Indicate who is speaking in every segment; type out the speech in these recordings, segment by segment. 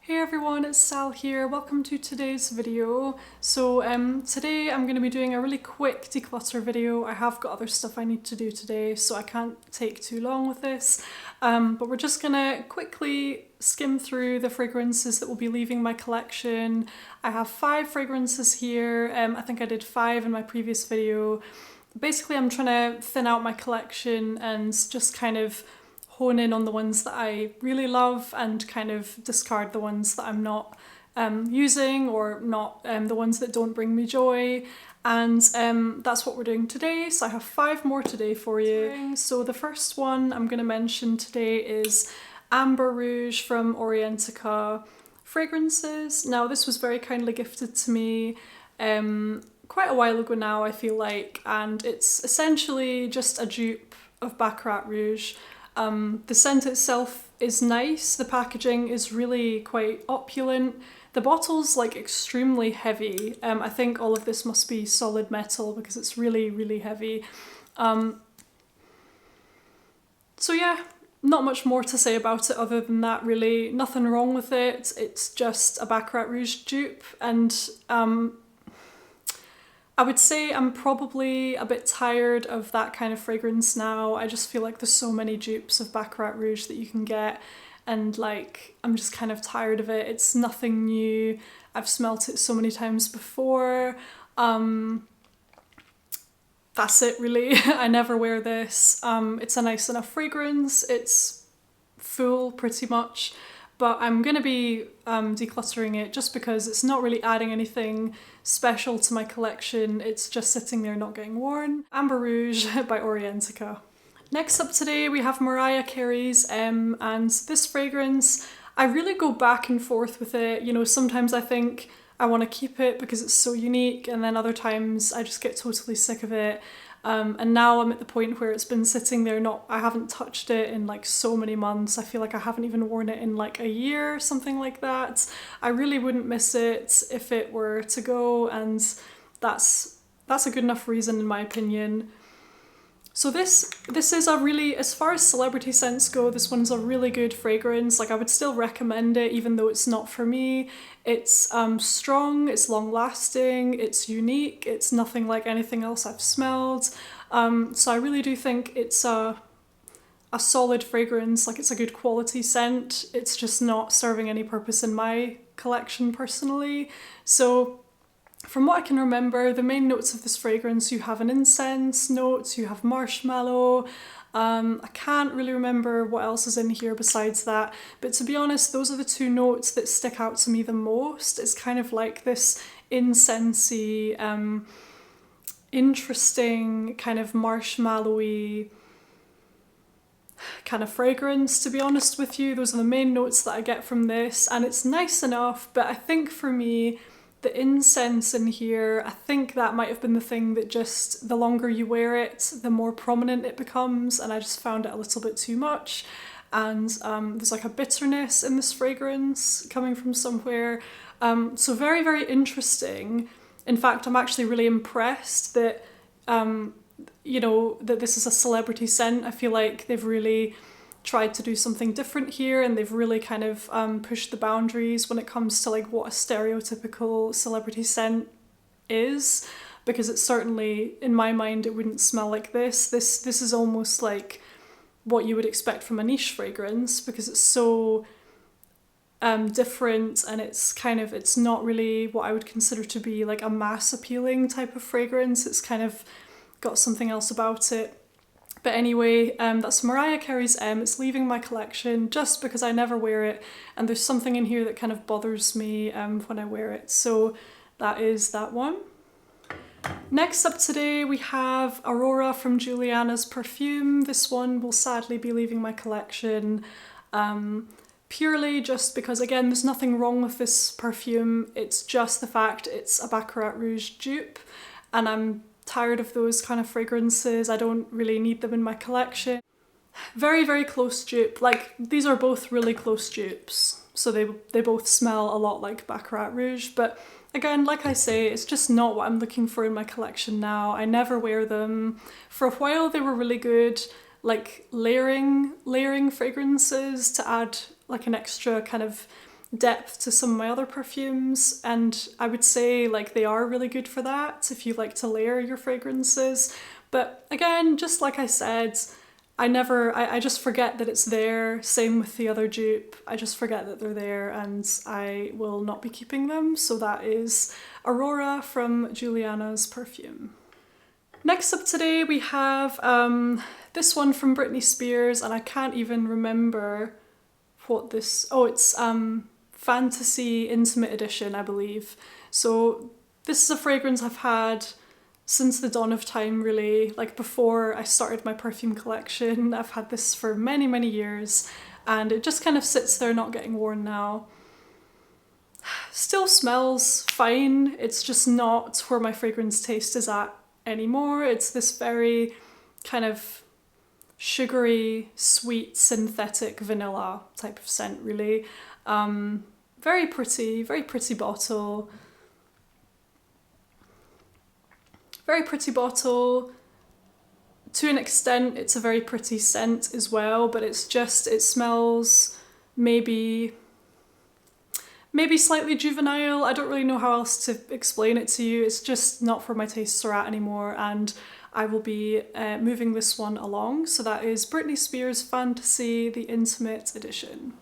Speaker 1: Hey everyone, it's Sal here. Welcome to today's video. Today I'm going to be doing a really quick declutter video. I have got other stuff I need to do today, so I can't take too long with this. But we're just going to quickly skim through the fragrances that will be leaving my collection. I have 5 fragrances here. I think I did 5 in my previous video. Basically, I'm trying to thin out my collection and just kind of hone in on the ones that I really love and kind of discard the ones that I'm not using or not the ones that don't bring me joy. And that's what we're doing today. So I have 5 more today for you. So the first one I'm going to mention today is Amber Rouge from Orientica Fragrances. Now this was very kindly gifted to me quite a while ago now, I feel like, and it's essentially just a dupe of Baccarat Rouge. The scent itself is nice, the packaging is really quite opulent, the bottle's like extremely heavy. I think all of this must be solid metal because it's really heavy. So yeah, not much more to say about it other than that really. Nothing wrong with it, it's just a Baccarat Rouge dupe, and I would say I'm probably a bit tired of that kind of fragrance now. I just feel like there's so many dupes of Baccarat Rouge that you can get, and like I'm just kind of tired of it. It's nothing new. I've smelt it so many times before. That's it really. I never wear this. It's a nice enough fragrance. It's full pretty much, but I'm gonna be decluttering it just because it's not really adding anything special to my collection. It's just sitting there not getting worn. Amber Rouge by Orientica. Next up today we have Mariah Carey's and this fragrance, I really go back and forth with it. You know, sometimes I think I want to keep it because it's so unique, and then other times I just get totally sick of it. And now I'm at the point where it's been sitting there, I haven't touched it in like so many months. I feel like I haven't even worn it in like a year, something like that. I really wouldn't miss it if it were to go, and that's a good enough reason in my opinion. So this is a really, as far as celebrity scents go, this one's a really good fragrance. Like I would still recommend it even though it's not for me. It's strong, it's long lasting, it's unique, it's nothing like anything else I've smelled. So I really do think it's a solid fragrance, like it's a good quality scent. It's just not serving any purpose in my collection personally. So from what I can remember, the main notes of this fragrance, you have an incense note, you have marshmallow. I can't really remember what else is in here besides that, but to be honest, those are the 2 notes that stick out to me the most. It's kind of like this incensey, interesting kind of marshmallowy kind of fragrance, to be honest with you. Those are the main notes that I get from this, and it's nice enough, but I think for me, the incense in here, I think that might have been the thing that just, the longer you wear it, the more prominent it becomes, and I just found it a little bit too much. And there's like a bitterness in this fragrance coming from somewhere. So very interesting. In fact, I'm actually really impressed that, you know, that this is a celebrity scent. I feel like they've really tried to do something different here, and they've really kind of pushed the boundaries when it comes to like what a stereotypical celebrity scent is, because it's certainly, in my mind, it wouldn't smell like this. This is almost like what you would expect from a niche fragrance, because it's so different, and it's not really what I would consider to be like a mass appealing type of fragrance. It's kind of got something else about it. But anyway, that's Mariah Carey's M. It's leaving my collection just because I never wear it, and there's something in here that kind of bothers me when I wear it. So that is that one. Next up today we have Aurora from Juliana's Perfume. This one will sadly be leaving my collection purely just because, again, there's nothing wrong with this perfume. It's just the fact it's a Baccarat Rouge dupe, and I'm tired of those kind of fragrances. I don't really need them in my collection. Very close dupe. Like, these are both really close dupes, so they both smell a lot like Baccarat Rouge, but again, like I say, it's just not what I'm looking for in my collection now. I never wear them. For a while they were really good, like layering fragrances to add like an extra kind of depth to some of my other perfumes, and I would say like they are really good for that if you like to layer your fragrances. But again, just like I said, I just forget that it's there. Same with the other dupe. I just forget that they're there and I will not be keeping them. So that is Aurora from Juliana's Perfume. Next up today we have this one from Britney Spears, and I can't even remember what this, oh, it's Fantasy Intimate Edition, I believe. So this is a fragrance I've had since the dawn of time, really. Like before I started my perfume collection, I've had this for many, many years, and it just kind of sits there not getting worn now. Still smells fine, it's just not where my fragrance taste is at anymore. It's this very kind of sugary, sweet, synthetic vanilla type of scent, really. Very pretty bottle. Very pretty bottle. To an extent, it's a very pretty scent as well, but it's just, it smells maybe slightly juvenile. I don't really know how else to explain it to you. It's just not for my tastes or at anymore, and I will be moving this one along. So that is Britney Spears Fantasy, the Intimate Edition.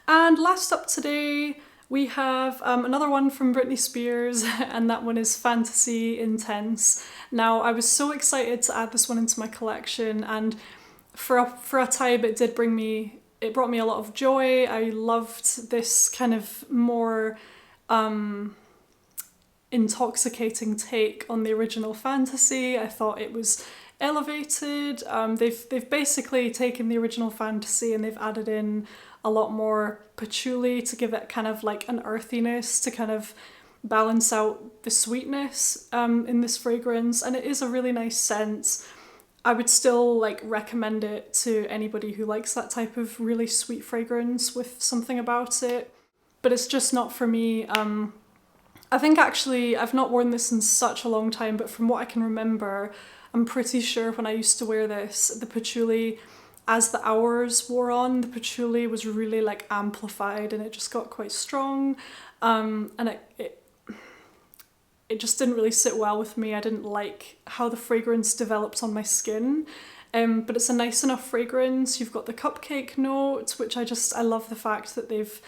Speaker 1: And last up today, we have another one from Britney Spears, and that one is Fantasy Intense. Now, I was so excited to add this one into my collection, and for a time it brought me a lot of joy. I loved this kind of more intoxicating take on the original Fantasy. I thought it was elevated. They've basically taken the original Fantasy and they've added in a lot more patchouli to give it kind of like an earthiness to kind of balance out the sweetness in this fragrance, and it is a really nice scent. I would still like recommend it to anybody who likes that type of really sweet fragrance with something about it, but it's just not for me. I think actually I've not worn this in such a long time, but from what I can remember, I'm pretty sure when I used to wear this, the patchouli, as the hours wore on, the patchouli was really like amplified and it just got quite strong, and it just didn't really sit well with me. I didn't like how the fragrance developed on my skin, but it's a nice enough fragrance. You've got the cupcake note, which I love the fact that they've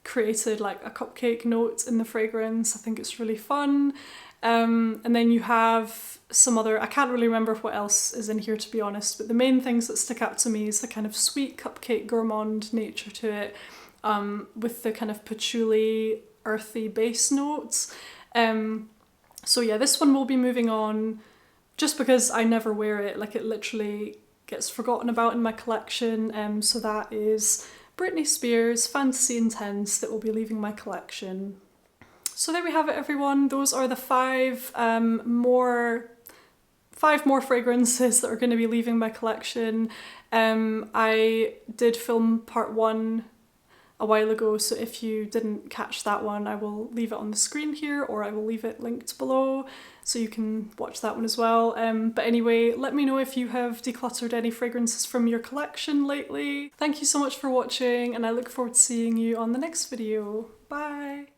Speaker 1: created like a cupcake note in the fragrance. I think it's really fun. And then you have some other, I can't really remember what else is in here to be honest, but the main things that stick out to me is the kind of sweet cupcake gourmand nature to it, with the kind of patchouli earthy base notes. So yeah, this one will be moving on just because I never wear it. Like it literally gets forgotten about in my collection. So that is Britney Spears Fantasy Intense that will be leaving my collection. So there we have it, everyone. Those are the five more fragrances that are going to be leaving my collection. I did film part 1 a while ago, so if you didn't catch that one, I will leave it on the screen here, or I will leave it linked below so you can watch that one as well. But anyway, let me know if you have decluttered any fragrances from your collection lately. Thank you so much for watching, and I look forward to seeing you on the next video. Bye!